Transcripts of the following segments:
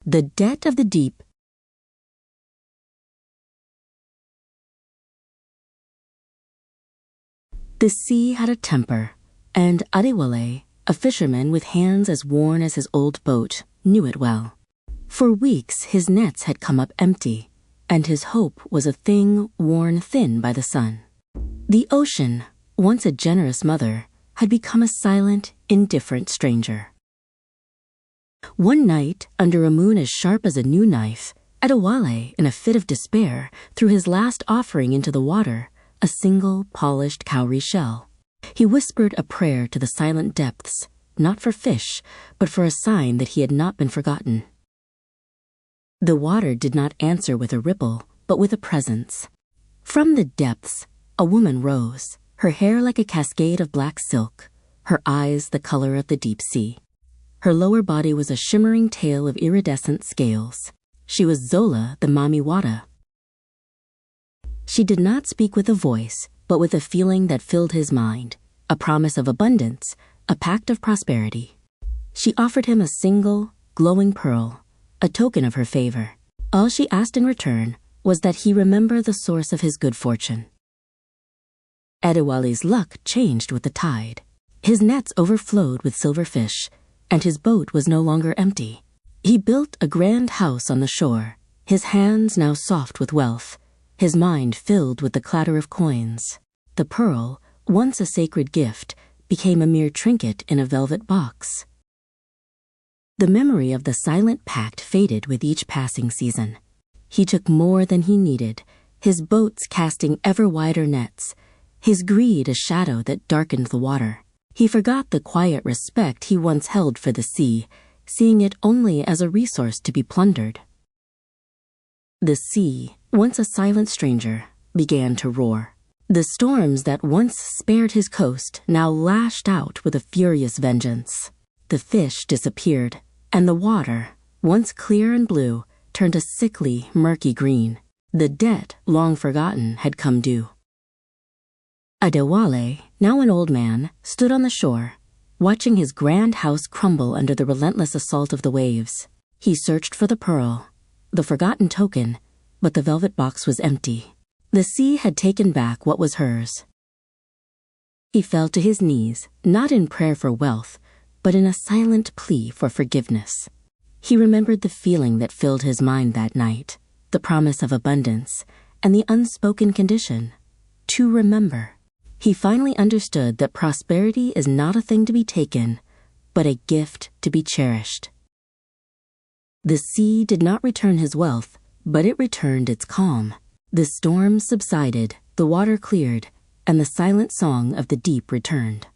The Debt of the Deep. The sea had a temper, and Adewale, a fisherman with hands as worn as his old boat, knew it well. For weeks his nets had come up empty, and his hope was a thing worn thin by the sun. The ocean, once a generous mother, had become a silent, indifferent stranger. One night, under a moon as sharp as a new knife, Adewale, in a fit of despair, threw his last offering into the water, a single polished cowrie shell. He whispered a prayer to the silent depths, not for fish, but for a sign that he had not been forgotten. The water did not answer with a ripple, but with a presence. From the depths, a woman rose, her hair like a cascade of black silk, her eyes the color of the deep sea. Her lower body was a shimmering tail of iridescent scales. She was Zola the Mami Wada. She did not speak with a voice, but with a feeling that filled his mind, a promise of abundance, a pact of prosperity. She offered him a single, glowing pearl, a token of her favor. All she asked in return was that he remember the source of his good fortune. Adewale's luck changed with the tide. His nets overflowed with silver fish, and his boat was no longer empty. He built a grand house on the shore, his hands now soft with wealth, his mind filled with the clatter of coins. The pearl, once a sacred gift, became a mere trinket in a velvet box. The memory of the silent pact faded with each passing season. He took more than he needed, his boats casting ever wider nets, his greed a shadow that darkened the water. He forgot the quiet respect he once held for the sea, seeing it only as a resource to be plundered. The sea, once a silent stranger, began to roar. The storms that once spared his coast now lashed out with a furious vengeance. The fish disappeared, and the water, once clear and blue, turned a sickly, murky green. The debt, long forgotten, had come due. Adewale, now an old man, stood on the shore, watching his grand house crumble under the relentless assault of the waves. He searched for the pearl, the forgotten token, but the velvet box was empty. The sea had taken back what was hers. He fell to his knees, not in prayer for wealth, but in a silent plea for forgiveness. He remembered the feeling that filled his mind that night, the promise of abundance, and the unspoken condition, to remember. He finally understood that prosperity is not a thing to be taken, but a gift to be cherished. The sea did not return his wealth, but it returned its calm. The storm subsided, the water cleared, and the silent song of the deep returned.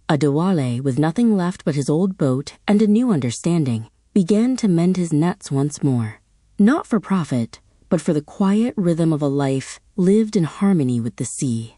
Adewale, with nothing left but his old boat and a new understanding, began to mend his nets once more, not for profit, but for the quiet rhythm of a life lived in harmony with the sea.